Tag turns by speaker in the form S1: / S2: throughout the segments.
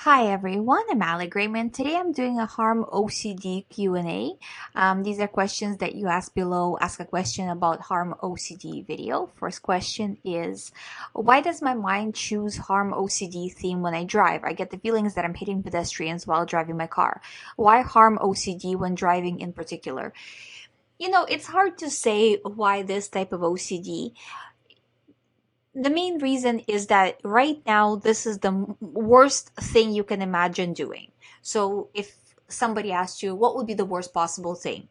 S1: Hi everyone, I'm GREYMOND. Today I'm doing a harm OCD Q&A. These are questions that you ask below. Ask a question about harm OCD video. First question is, why does my mind choose harm OCD theme when I drive? I get the feelings that I'm hitting pedestrians while driving my car. Why harm OCD when driving in particular? It's hard to say why this type of OCD. The main reason is that right now this is the worst thing you can imagine doing. So if somebody asked you what would be the worst possible thing,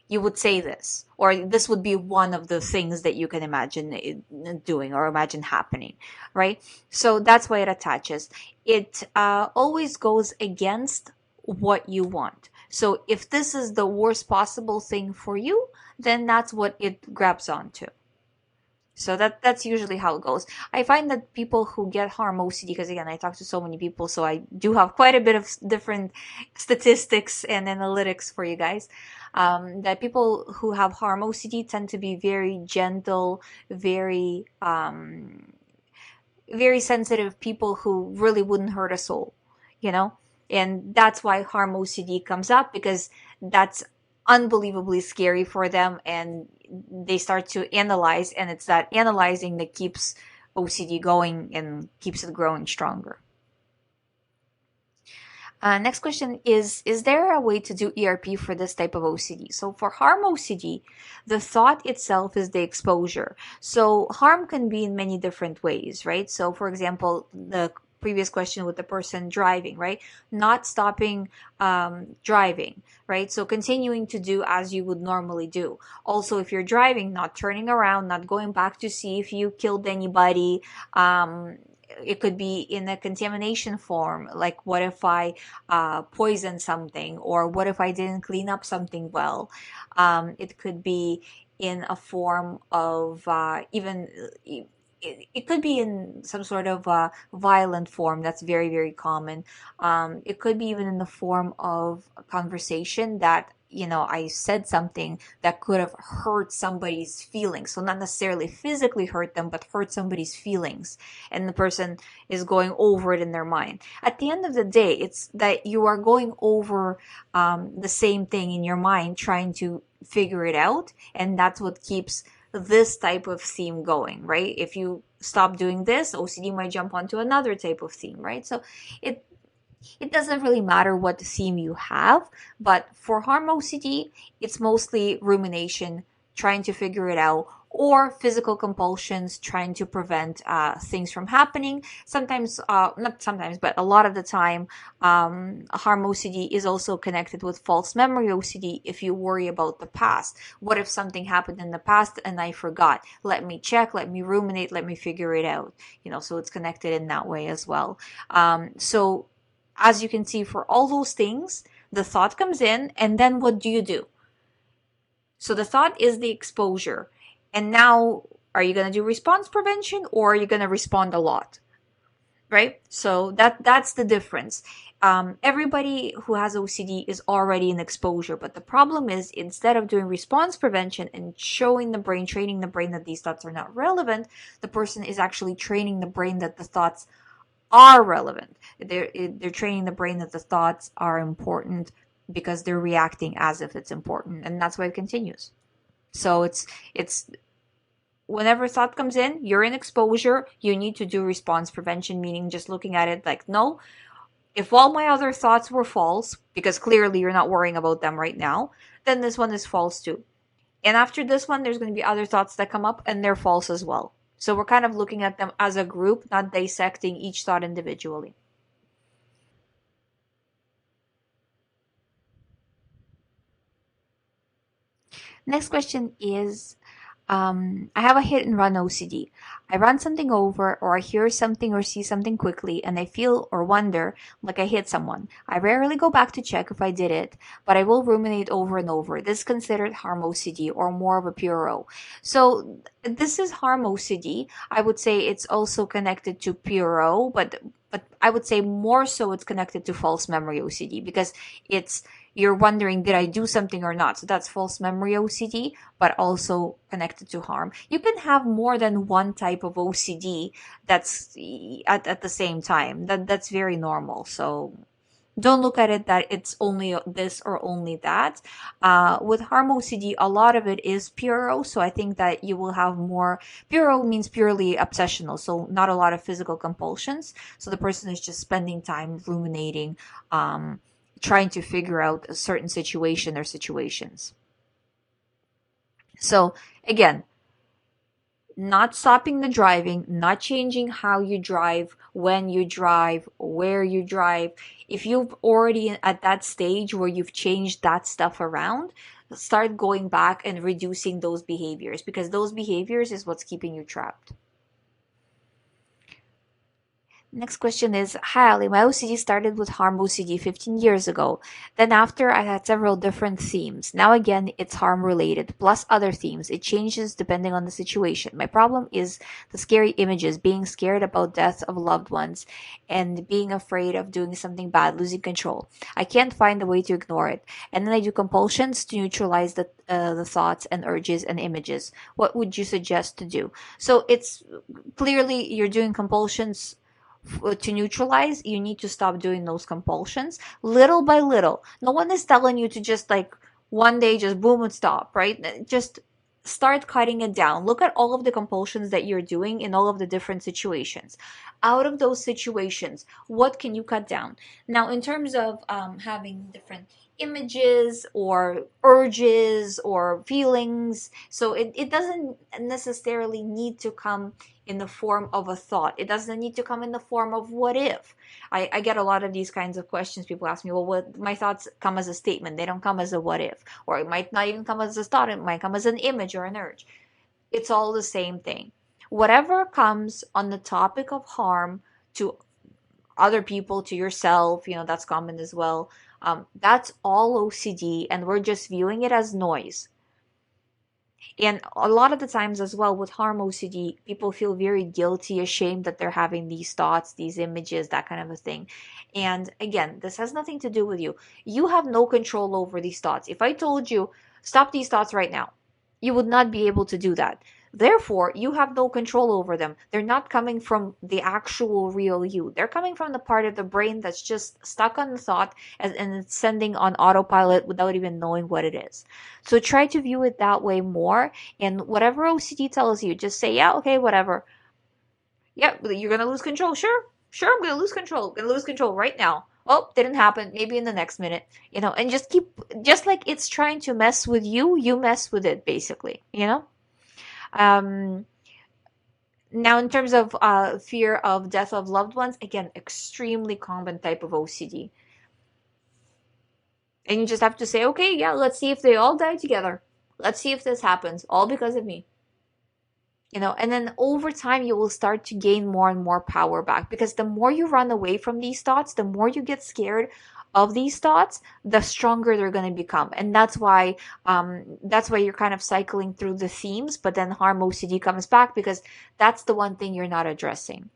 S1: you would say this, or this would be one of the things that you can imagine doing or imagine happening, right? So that's why it attaches. It always goes against what you want. So if this is the worst possible thing for you, then that's what it grabs onto. So that's usually how it goes. I find that people who get harm OCD, because again, I talk to so many people, so I do have quite a bit of different statistics and analytics for you guys. That people who have harm OCD tend to be very gentle, very sensitive people who really wouldn't hurt a soul, you know? And that's why harm OCD comes up, because that's unbelievably scary for them, and they start to analyze, and it's that analyzing that keeps OCD going and keeps it growing stronger. Next question is there a way to do ERP for this type of OCD? So for harm OCD, the thought itself is the exposure. So harm can be in many different ways, right? So for example, the previous question with the person driving, right? Not stopping driving, right? So continuing to do as you would normally do. Also, if you're driving, not turning around, not going back to see if you killed anybody. It could be in a contamination form, like what if I poisoned something, or what if I didn't clean up something well. It could be in a form of it could be in some sort of violent form. That's very, very common. It could be even in the form of a conversation that, I said something that could have hurt somebody's feelings. So not necessarily physically hurt them, but hurt somebody's feelings. And the person is going over it in their mind. At the end of the day, it's that you are going over the same thing in your mind, trying to figure it out. And that's what keeps this type of theme going, right? If you stop doing this, OCD might jump onto another type of theme, right? So it it doesn't really matter what theme you have, but for harm OCD, it's mostly rumination, trying to figure it out, or physical compulsions, trying to prevent things from happening. Sometimes, not sometimes, but a lot of the time, harm OCD is also connected with false memory OCD if you worry about the past. What if something happened in the past and I forgot? Let me check, let me ruminate, let me figure it out. So it's connected in that way as well. So as you can see, for all those things, the thought comes in, and then what do? So the thought is the exposure. And now, are you going to do response prevention, or are you going to respond a lot? Right? So that's the difference. Everybody who has OCD is already in exposure, but the problem is, instead of doing response prevention and showing the brain, training the brain that these thoughts are not relevant, the person is actually training the brain that the thoughts are relevant. They're training the brain that the thoughts are important, because they're reacting as if it's important, and that's why it continues. So it's whenever thought comes in, you're in exposure, you need to do response prevention, meaning just looking at it like, no, if all my other thoughts were false, because clearly you're not worrying about them right now, then this one is false too. And after this one, there's going to be other thoughts that come up, and they're false as well. So we're kind of looking at them as a group, not dissecting each thought individually. Next question is, I have a hit and run OCD. I run something over, or I hear something or see something quickly, and I feel or wonder like I hit someone. I rarely go back to check if I did it, but I will ruminate over and over. This is considered harm OCD, or more of a puro. So this is harm OCD. I would say it's also connected to puro, but but I would say more so it's connected to false memory OCD, because it's you're wondering, did I do something or not? So that's false memory OCD, but also connected to harm. You can have more than one type of OCD that's at the same time. That's very normal. So don't look at it that it's only this or only that. With harm OCD, a lot of it is puro, so I think that you will have more. Puro means purely obsessional, so not a lot of physical compulsions. So the person is just spending time ruminating, trying to figure out a certain situation or situations. So again, not stopping the driving, not changing how you drive, when you drive, where you drive. If you've already at that stage where you've changed that stuff around, start going back and reducing those behaviors, because those behaviors is what's keeping you trapped. Next question is, hi Ali, my OCD started with harm OCD 15 years ago. Then after I had several different themes. Now again, it's harm related, plus other themes. It changes depending on the situation. My problem is the scary images, being scared about death of loved ones and being afraid of doing something bad, losing control. I can't find a way to ignore it. And then I do compulsions to neutralize the thoughts and urges and images. What would you suggest to do? So it's clearly you're doing compulsions to neutralize. You need to stop doing those compulsions little by little. No one is telling you to just like one day just boom and stop, right? Just start cutting it down. Look at all of the compulsions that you're doing in all of the different situations. Out of those situations, what can you cut down? Now, in terms of having different images or urges or feelings, so it doesn't necessarily need to come in the form of a thought. It doesn't need to come in the form of what if. I get a lot of these kinds of questions. People ask me, well, what my thoughts come as a statement. They don't come as a what if. Or it might not even come as a thought. It might come as an image or an urge. It's all the same thing. Whatever comes on the topic of harm to other people, to yourself, that's common as well. That's all OCD, and we're just viewing it as noise. And a lot of the times as well with harm OCD, people feel very guilty, ashamed that they're having these thoughts, these images, that kind of a thing. And again, this has nothing to do with you. You have no control over these thoughts. If I told you, stop these thoughts right now, you would not be able to do that. Therefore, you have no control over them. They're not coming from the actual real you. They're coming from the part of the brain that's just stuck on the thought and it's sending on autopilot without even knowing what it is. So try to view it that way more. And whatever OCD tells you, just say, yeah, okay, whatever. Yeah, you're going to lose control. Sure, I'm going to lose control. I'm going to lose control right now. Oh, didn't happen. Maybe in the next minute, and just like it's trying to mess with you, you mess with it basically. Um, Now, in terms of fear of death of loved ones, again, extremely common type of OCD. And you just have to say, okay, yeah, let's see if they all die together. Let's see if this happens, all because of me. And then over time, you will start to gain more and more power back, because the more you run away from these thoughts, the more you get scared of these thoughts, the stronger they're going to become. And that's why you're kind of cycling through the themes, but then harm OCD comes back because that's the one thing you're not addressing.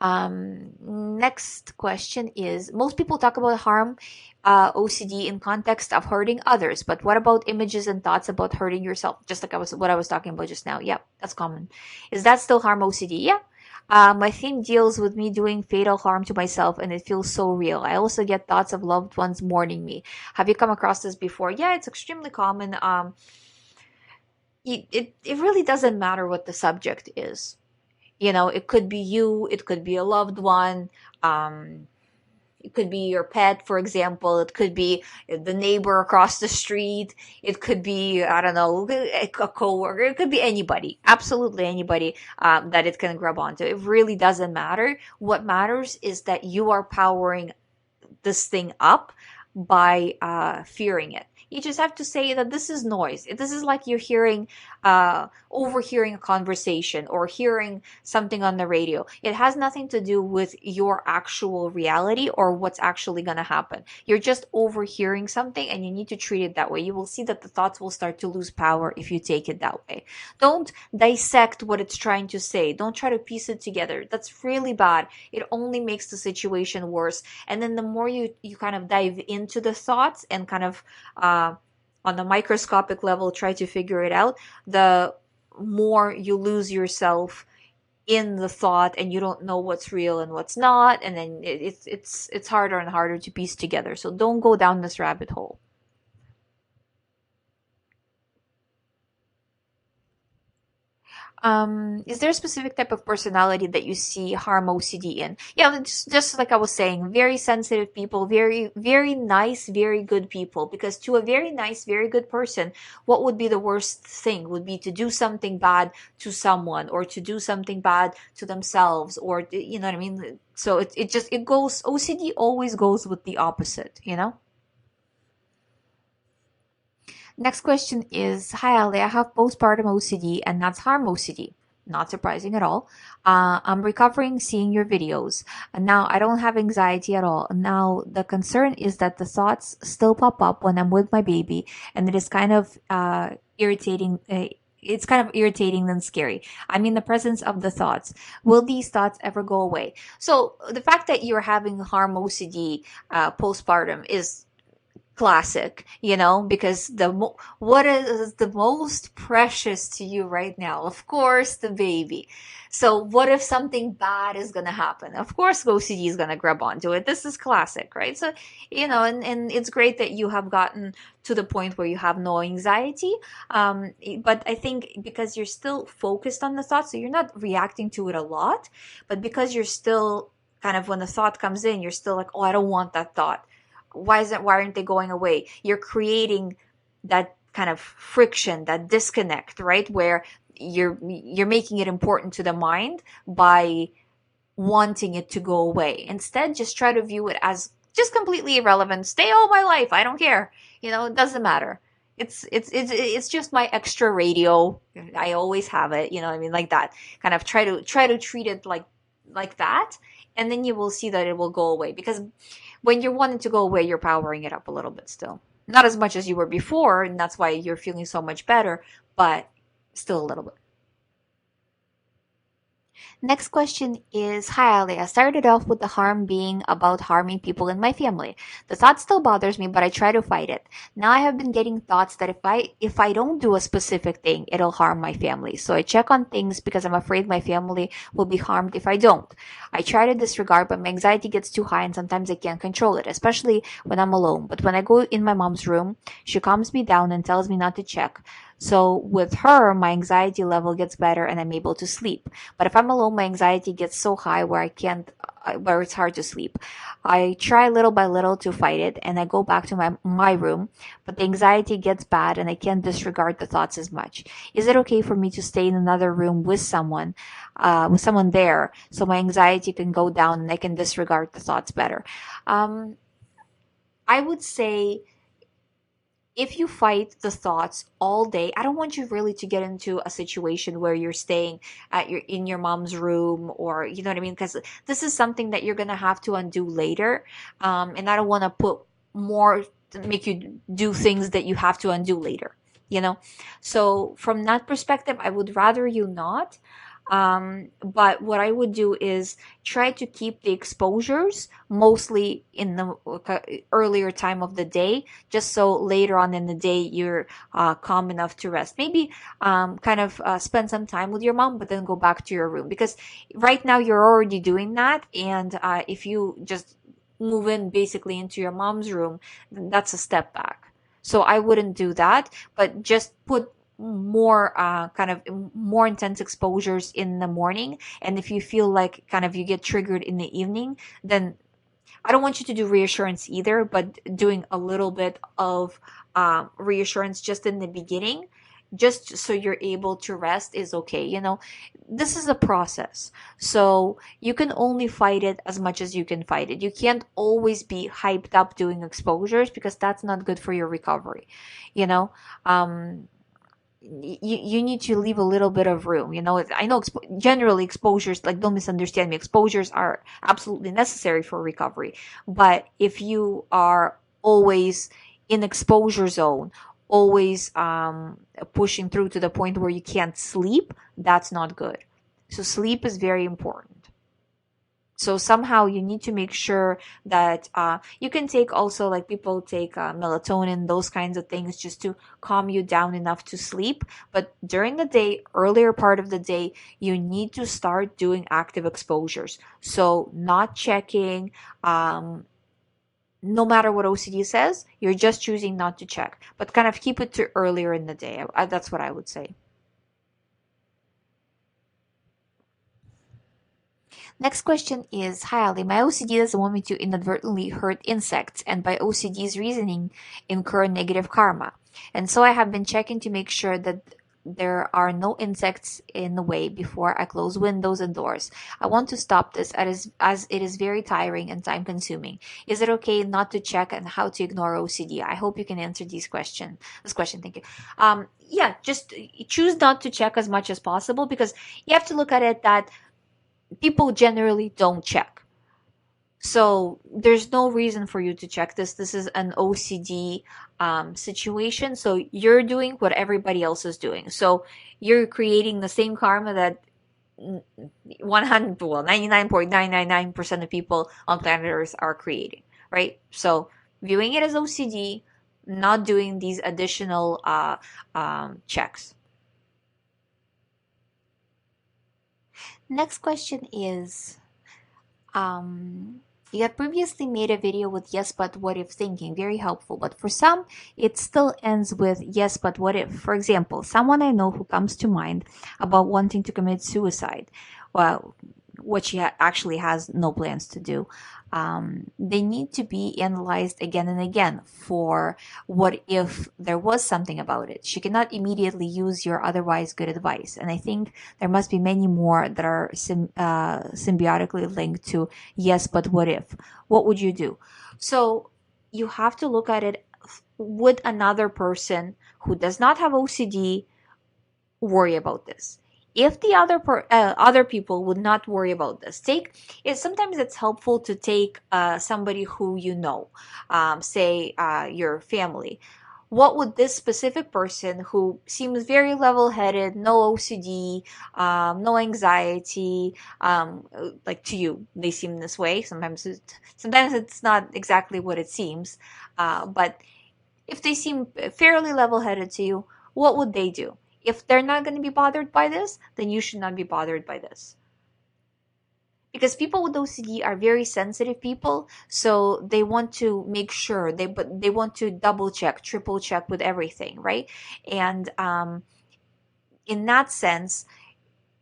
S1: Next question is, most people talk about harm OCD in context of hurting others, but what about images and thoughts about hurting yourself? Just like what I was talking about just now. Yeah, that's common. Is that still harm OCD? Yeah. My theme deals with me doing fatal harm to myself, and it feels so real. I also get thoughts of loved ones mourning me. Have you come across this before? Yeah, it's extremely common. It really doesn't matter what the subject is. It could be you, it could be a loved one, it could be your pet, for example. It could be the neighbor across the street. It could be, I don't know, a coworker. It could be anybody, absolutely anybody that it can grab onto. It really doesn't matter. What matters is that you are powering this thing up by fearing it. You just have to say that this is noise. This is like you're overhearing a conversation or hearing something on the radio. It has nothing to do with your actual reality or what's actually going to happen. You're just overhearing something, and you need to treat it that way. You will see that the thoughts will start to lose power if you take it that way. Don't dissect what it's trying to say. Don't try to piece it together. That's really bad. It only makes the situation worse. And then the more you kind of dive into the thoughts and kind of on the microscopic level try to figure it out, the more you lose yourself in the thought, and you don't know what's real and what's not, and then it's harder and harder to piece together. So don't go down this rabbit hole. Is there a specific type of personality that you see harm OCD in? Yeah, just like I was saying, very sensitive people, very, very nice, very good people. Because to a very nice, very good person, what would be the worst thing would be to do something bad to someone, or to do something bad to themselves, or you know what I mean? So it goes, OCD always goes with the opposite, you know? Next question is, hi Ali, I have postpartum OCD and that's harm OCD. Not surprising at all. I'm recovering seeing your videos. And now I don't have anxiety at all. Now the concern is that the thoughts still pop up when I'm with my baby, and it is kind of irritating. It's kind of irritating than scary. I'm in the presence of the thoughts. Will these thoughts ever go away? So the fact that you're having harm OCD postpartum is classic, because what is the most precious to you right now? Of course, the baby. So what if something bad is going to happen? Of course, OCD is going to grab onto it. This is classic, right? So, and it's great that you have gotten to the point where you have no anxiety. But I think because you're still focused on the thought, so you're not reacting to it a lot, but because you're still kind of, when the thought comes in, you're still like, oh, I don't want that thought. Why aren't they going away? You're creating that kind of friction, that disconnect, right? Where you're making it important to the mind by wanting it to go away. Instead, just try to view it as just completely irrelevant. Stay all my life. I don't care. It doesn't matter. It's just my extra radio. I always have it. You know what I mean? Like that. Kind of try to treat it like that, and then you will see that it will go away. Because when you're wanting to go away, you're powering it up a little bit still. Not as much as you were before, and that's why you're feeling so much better, but still a little bit. Next question is, hi Ali, I started off with the harm being about harming people in my family. The thought still bothers me, but I try to fight it. Now I have been getting thoughts that if I don't do a specific thing, it'll harm my family. So I check on things because I'm afraid my family will be harmed if I don't. I try to disregard, but my anxiety gets too high and sometimes I can't control it, especially when I'm alone. But when I go in my mom's room, she calms me down and tells me not to check. So with her, my anxiety level gets better and I'm able to sleep. But if I'm alone, my anxiety gets so high where it's hard to sleep. I try little by little to fight it, and I go back to my room, but the anxiety gets bad and I can't disregard the thoughts as much. Is it okay for me to stay in another room with someone there, so my anxiety can go down and I can disregard the thoughts better? Um, I would say, if you fight the thoughts all day, I don't want you really to get into a situation where you're staying in your mom's room, or you know what I mean, because this is something that you're gonna have to undo later, and I don't want to put more to make you do things that you have to undo later. So from that perspective, I would rather you not. But what I would do is try to keep the exposures mostly in the earlier time of the day, just so later on in the day you're calm enough to rest. Maybe kind of spend some time with your mom, but then go back to your room, because right now you're already doing that. And if you just move in basically into your mom's room, then that's a step back. So I wouldn't do that, but just put more kind of more intense exposures in the morning. And if you feel like kind of you get triggered in the evening, then I don't want you to do reassurance either, but doing a little bit of reassurance just in the beginning, just so you're able to rest is okay. This is a process. So you can only fight it as much as you can fight it. You can't always be hyped up doing exposures, because that's not good for your recovery. You know, um, you need to leave a little bit of room. I know generally exposures, like, don't misunderstand me, exposures are absolutely necessary for recovery. But if you are always in exposure zone, always pushing through to the point where you can't sleep, that's not good. So sleep is very important. So somehow you need to make sure that you can take also, like, people take melatonin, those kinds of things, just to calm you down enough to sleep. But during the day, earlier part of the day, you need to start doing active exposures. So not checking, no matter what OCD says, you're just choosing not to check, but kind of keep it to earlier in the day. That's what I would say. Next question is, hi Ali, my OCD doesn't want me to inadvertently hurt insects, and by OCD's reasoning, incur negative karma. And so I have been checking to make sure that there are no insects in the way before I close windows and doors. I want to stop this as it is very tiring and time consuming. Is it okay not to check, and how to ignore OCD? I hope you can answer this question. Thank you. Yeah, just choose not to check as much as possible, because you have to look at it that people generally don't check. So there's no reason for you to check this. This is an OCD situation. So you're doing what everybody else is doing. So you're creating the same karma that 99.999% of people on planet Earth are creating, right? So viewing it as OCD, not doing these additional checks. Next question is, you have previously made a video with yes but what if thinking, very helpful, but for some it still ends with yes but what if. For example, someone I know who comes to mind about wanting to commit suicide, well, what she actually has no plans to do. They need to be analyzed again and again for what if there was something about it. She cannot immediately use your otherwise good advice. And I think there must be many more that are symbiotically linked to yes, but what if? What would you do? So you have to look at it. Would another person who does not have OCD worry about this? If the other people would not worry about this, sometimes it's helpful to take somebody who you know, say your family. What would this specific person, who seems very level-headed, no OCD, no anxiety, like, to you, they seem this way. Sometimes it's not exactly what it seems, but if they seem fairly level-headed to you, what would they do? If they're not going to be bothered by this, then you should not be bothered by this. Because people with OCD are very sensitive people, so they want to make sure, they want to double check, triple check with everything, right? And in that sense,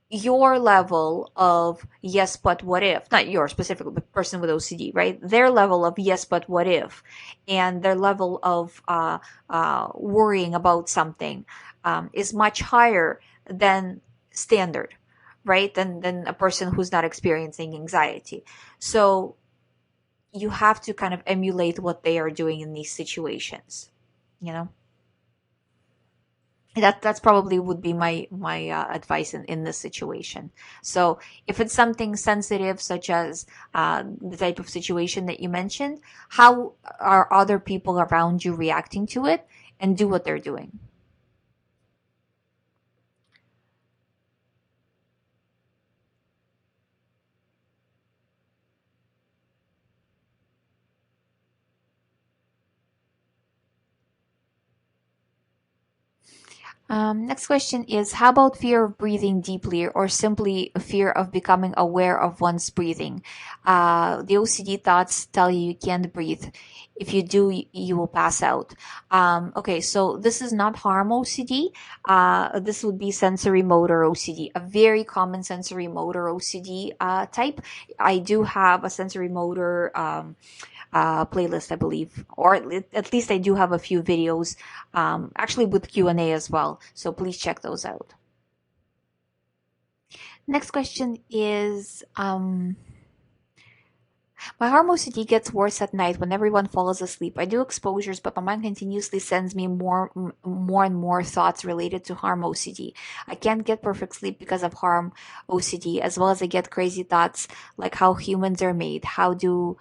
S1: your level of yes but what if, not your specific, but person with OCD, right? Their level of yes but what if, and their level of worrying about something is much higher than standard, right? Than a person who's not experiencing anxiety. So you have to kind of emulate what they are doing in these situations, you know? That's probably would be my advice in this situation. So if it's something sensitive, such as the type of situation that you mentioned, how are other people around you reacting to it, and do what they're doing. Next question is, how about fear of breathing deeply, or simply a fear of becoming aware of one's breathing? The OCD thoughts tell you can't breathe. If you do, you will pass out. Okay, so this is not harm OCD. This would be sensory motor OCD, a very common sensory motor OCD type. I do have a sensory motor playlist, I believe, or at least I do have a few videos, actually with Q&A as well. well. So please check those out. Next question is, my harm OCD gets worse at night when everyone falls asleep. I do exposures, but my mind continuously sends me more and more thoughts related to harm OCD. I can't get perfect sleep because of harm OCD, as well as I get crazy thoughts like how humans are made. How do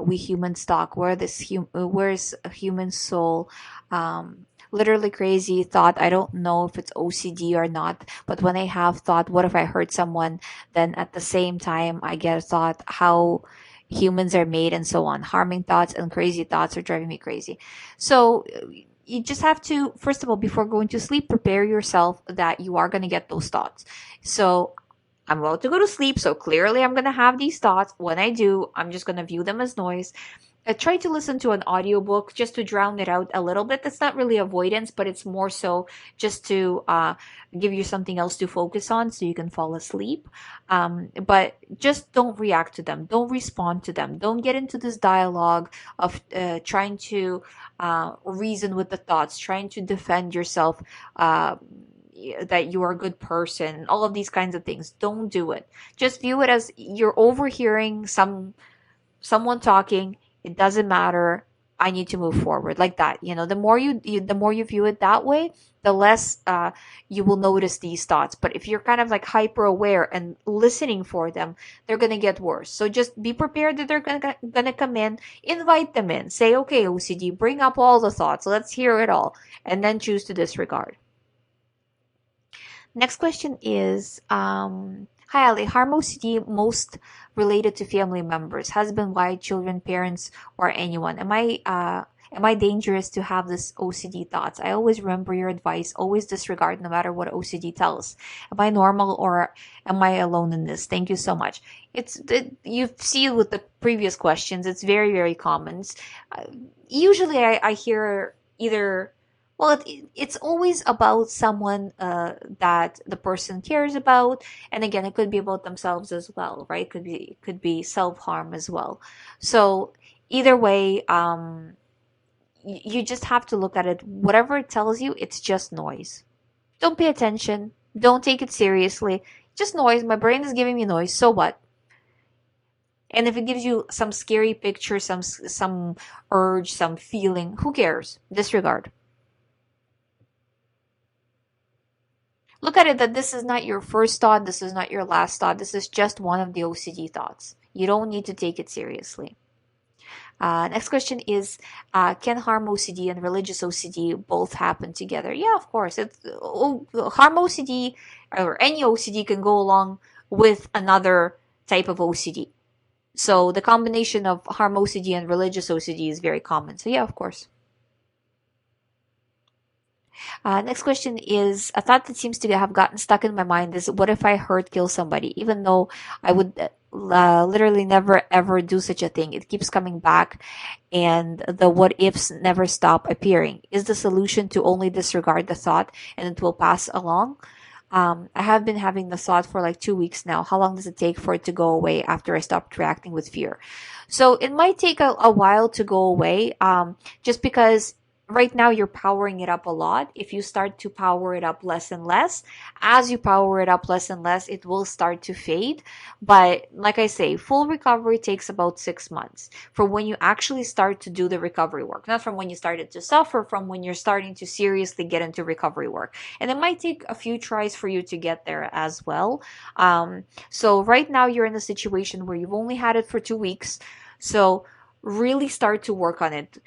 S1: we humans talk? Where's a human soul? Literally crazy thought. I don't know if it's OCD or not, but when I have thought, what if I hurt someone? Then at the same time, I get a thought how humans are made and so on. Harming thoughts and crazy thoughts are driving me crazy. So you just have to, first of all, before going to sleep, prepare yourself that you are going to get those thoughts. So I'm about to go to sleep, so clearly I'm going to have these thoughts. When I do, I'm just going to view them as noise. I try to listen to an audiobook just to drown it out a little bit. That's not really avoidance, but it's more so just to give you something else to focus on so you can fall asleep. But just don't react to them. Don't respond to them. Don't get into this dialogue of trying to reason with the thoughts, trying to defend yourself. That you are a good person, all of these kinds of things. Don't do it. Just view it as you're overhearing someone talking. It doesn't matter. I need to move forward, like that. The more the more you view it that way, the less you will notice these thoughts. But if you're kind of like hyper aware and listening for them, they're gonna get worse. So just be prepared that they're gonna come in. Invite them in. Say, okay, OCD, bring up all the thoughts. Let's hear it all, and then choose to disregard. Next question is, hi Ali, harm OCD most related to family members, husband, wife, children, parents, or anyone. Am I dangerous to have this OCD thoughts? I always remember your advice, always disregard no matter what OCD tells. Am I normal or am I alone in this? Thank you so much. You see with the previous questions, it's very, very common. Uh, Usually I hear either, well, it's always about someone that the person cares about, and again, it could be about themselves as well, right? Could be self harm as well. So either way, you just have to look at it. Whatever it tells you, it's just noise. Don't pay attention. Don't take it seriously. Just noise. My brain is giving me noise. So what? And if it gives you some scary picture, some urge, some feeling, who cares? Disregard. Look at it that this is not your first thought, this is not your last thought, this is just one of the OCD thoughts. You don't need to take it seriously. Next question is, can harm OCD and religious OCD both happen together? Yeah, of course. Harm OCD or any OCD can go along with another type of OCD. So the combination of harm OCD and religious OCD is very common. So yeah, of course. Next question is, a thought that seems to have gotten stuck in my mind is, what if I kill somebody? Even though I would literally never ever do such a thing. It keeps coming back and the what ifs never stop appearing. Is the solution to only disregard the thought and it will pass along? I have been having the thought for like 2 weeks now. How long does it take for it to go away after I stopped reacting with fear? So it might take a while to go away, just because right now you're powering it up a lot. If you start to power it up less and less, as you power it up less and less, it will start to fade. But like I say, full recovery takes about 6 months from when you actually start to do the recovery work, not from when you started to suffer, from when you're starting to seriously get into recovery work. And it might take a few tries for you to get there as well. So right now you're in a situation where you've only had it for 2 weeks. So really start to work on it.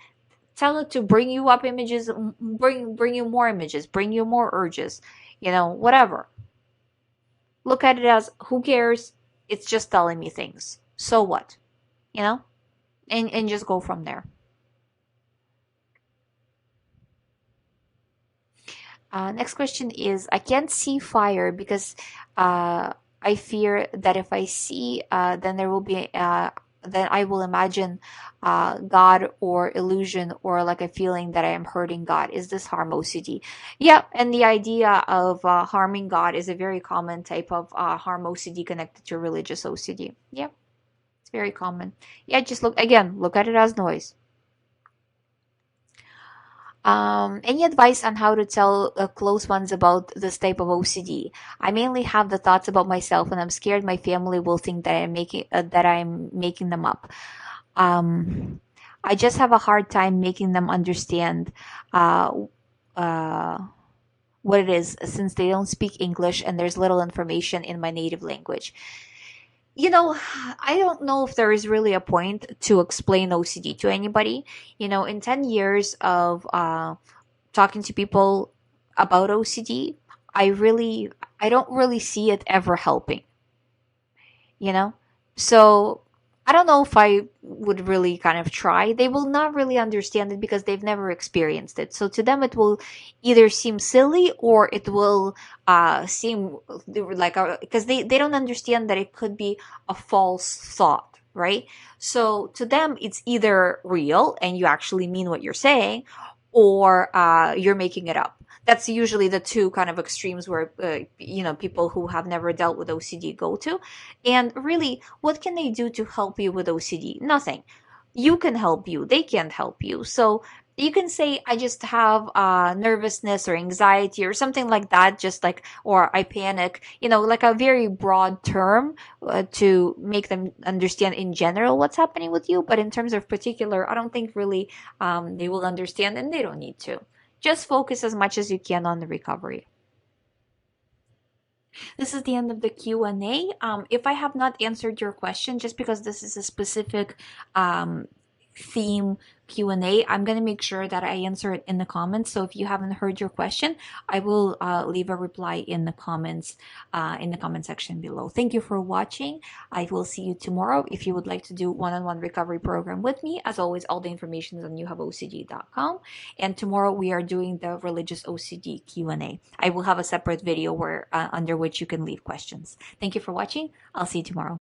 S1: Tell it to bring you up images, bring you more images, bring you more urges, whatever. Look at it as, who cares? It's just telling me things. So what? And just go from there. Next question is, I can't see fire because I fear that if I see, then then I will imagine God or illusion or like a feeling that I am hurting God. Is this harm OCD? Yeah, and the idea of harming God is a very common type of harm OCD connected to religious OCD. Yeah, it's very common. Yeah, just look at it as noise. Any advice on how to tell close ones about this type of OCD? I mainly have the thoughts about myself, and I'm scared my family will think that I'm making them up. Um, I just have a hard time making them understand uh, uh, what it is, since they don't speak English and there's little information in my native language. I don't know if there is really a point to explain OCD to anybody. In 10 years of talking to people about OCD, I don't really see it ever helping, you know? So I don't know if I would really kind of try. They will not really understand it because they've never experienced it. So to them, it will either seem silly or it will seem like, because they don't understand that it could be a false thought, right? So to them, it's either real and you actually mean what you're saying, or you're making it up. That's usually the two kind of extremes where people who have never dealt with OCD go to. And really, what can they do to help you with OCD? Nothing. You can help you, they can't help you. So you can say, I just have nervousness or anxiety or something like that, just like, or I panic, like a very broad term to make them understand in general what's happening with you. But in terms of particular, I don't think really they will understand, and they don't need to. Just focus as much as you can on the recovery. This is the end of the Q&A. If I have not answered your question, just because this is a specific um, theme Q&A, I'm going to make sure that I answer it in the comments. So if you haven't heard your question, I will leave a reply in the comment section below. Thank you for watching. I will see you tomorrow. If you would like to do one-on-one recovery program with me, as always, all the information is on youhaveocd.com. And tomorrow we are doing the religious OCD Q&A. I will have a separate video where under which you can leave questions. Thank you for watching. I'll see you tomorrow.